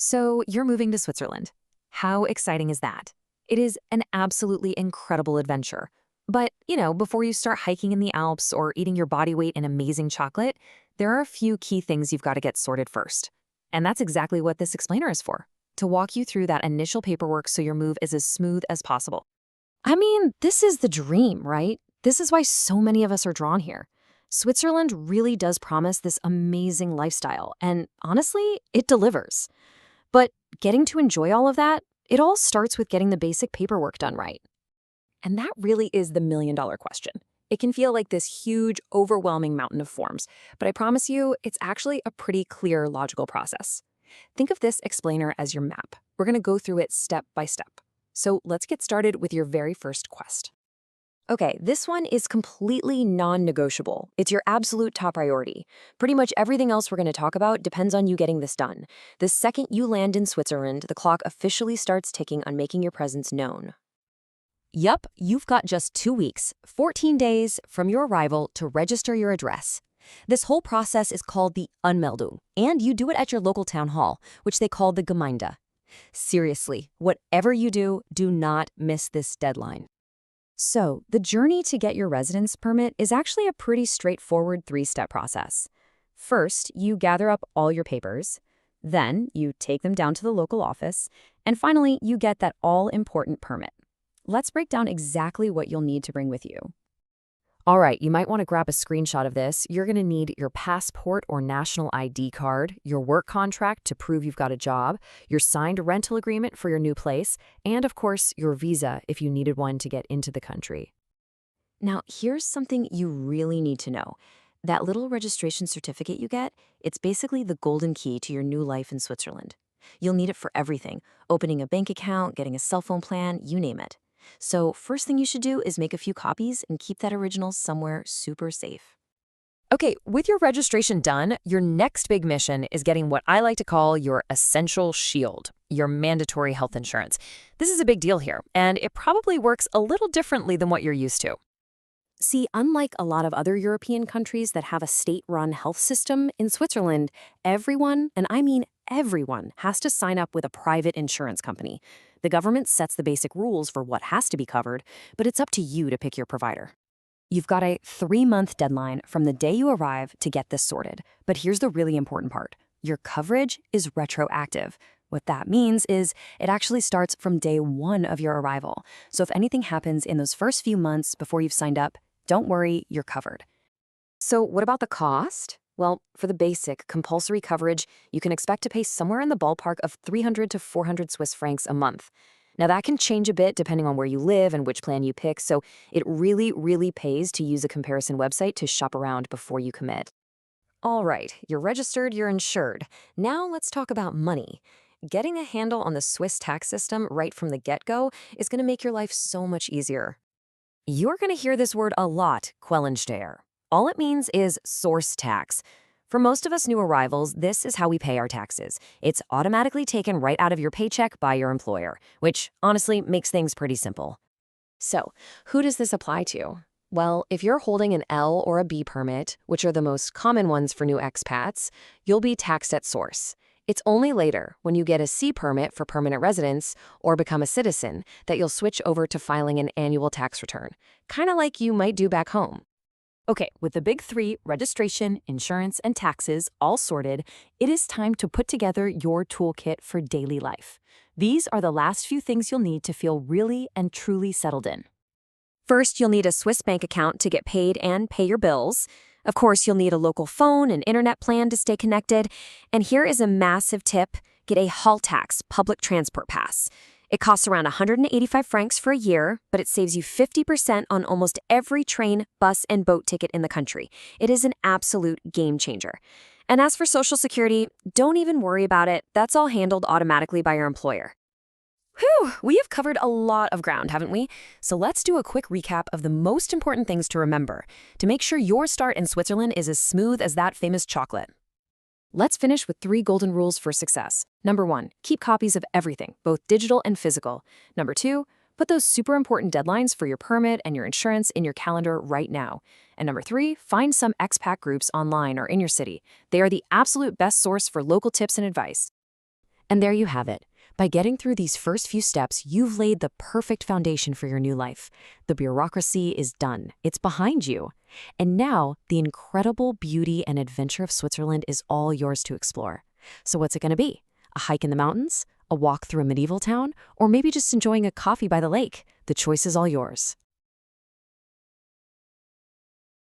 So you're moving to Switzerland. How exciting is that? It is an absolutely incredible adventure. But, before you start hiking in the Alps or eating your body weight in amazing chocolate, there are a few key things you've got to get sorted first. And that's exactly what this explainer is for, to walk you through that initial paperwork so your move is as smooth as possible. I mean, this is the dream, right? This is why so many of us are drawn here. Switzerland really does promise this amazing lifestyle, and honestly, it delivers. But getting to enjoy all of that, it all starts with getting the basic paperwork done right. And that really is the million-dollar question. It can feel like this huge, overwhelming mountain of forms, but I promise you, it's actually a pretty clear, logical process. Think of this explainer as your map. We're going to go through it step by step. So let's get started with your very first quest. Okay, this one is completely non-negotiable. It's your absolute top priority. Pretty much everything else we're going to talk about depends on you getting this done. The second you land in Switzerland, the clock officially starts ticking on making your presence known. Yup, you've got just 2 weeks, 14 days from your arrival to register your address. This whole process is called the Anmeldung, and you do it at your local town hall, which they call the Gemeinde. Seriously, whatever you do, do not miss this deadline. So, the journey to get your residence permit is actually a pretty straightforward 3-step process. First, you gather up all your papers. Then, you take them down to the local office. And finally, you get that all-important permit. Let's break down exactly what you'll need to bring with you. All right, you might want to grab a screenshot of this. You're going to need your passport or national ID card, your work contract to prove you've got a job, your signed rental agreement for your new place, and of course, your visa if you needed one to get into the country. Now, here's something you really need to know. That little registration certificate you get, it's basically the golden key to your new life in Switzerland. You'll need it for everything, opening a bank account, getting a cell phone plan, you name it. So first thing you should do is make a few copies and keep that original somewhere super safe. Okay, with your registration done, your next big mission is getting what I like to call your essential shield, your mandatory health insurance. This is a big deal here, and it probably works a little differently than what you're used to. See, unlike a lot of other European countries that have a state-run health system, in Switzerland, everyone, and I mean everyone, has to sign up with a private insurance company. The government sets the basic rules for what has to be covered, but it's up to you to pick your provider. You've got a 3-month deadline from the day you arrive to get this sorted. But here's the really important part. Your coverage is retroactive. What that means is it actually starts from day 1 of your arrival. So if anything happens in those first few months before you've signed up, don't worry, you're covered. So what about the cost? Well, for the basic, compulsory coverage, you can expect to pay somewhere in the ballpark of 300 to 400 Swiss francs a month. Now, that can change a bit depending on where you live and which plan you pick, so it really, really pays to use a comparison website to shop around before you commit. All right, you're registered, you're insured. Now let's talk about money. Getting a handle on the Swiss tax system right from the get-go is going to make your life so much easier. You're going to hear this word a lot, Quellensteuer. All it means is source tax. For most of us new arrivals, this is how we pay our taxes. It's automatically taken right out of your paycheck by your employer, which honestly makes things pretty simple. So, who does this apply to? Well, if you're holding an L or a B permit, which are the most common ones for new expats, you'll be taxed at source. It's only later, when you get a C permit for permanent residence or become a citizen, that you'll switch over to filing an annual tax return, kind of like you might do back home. Okay, with the big 3, registration, insurance, and taxes all sorted, it is time to put together your toolkit for daily life. These are the last few things you'll need to feel really and truly settled in. First, you'll need a Swiss bank account to get paid and pay your bills. Of course, you'll need a local phone and internet plan to stay connected. And here is a massive tip: get a Halltax public transport pass. It costs around 185 francs for a year, but it saves you 50% on almost every train, bus, and boat ticket in the country. It is an absolute game changer. And as for Social Security, don't even worry about it. That's all handled automatically by your employer. Whew, we have covered a lot of ground, haven't we? So let's do a quick recap of the most important things to remember to make sure your start in Switzerland is as smooth as that famous chocolate. Let's finish with 3 golden rules for success. Number 1, keep copies of everything, both digital and physical. Number 2, put those super important deadlines for your permit and your insurance in your calendar right now. And number 3, find some expat groups online or in your city. They are the absolute best source for local tips and advice. And there you have it. By getting through these first few steps, you've laid the perfect foundation for your new life. The bureaucracy is done. It's behind you. And now, the incredible beauty and adventure of Switzerland is all yours to explore. So what's it going to be? A hike in the mountains? A walk through a medieval town? Or maybe just enjoying a coffee by the lake? The choice is all yours.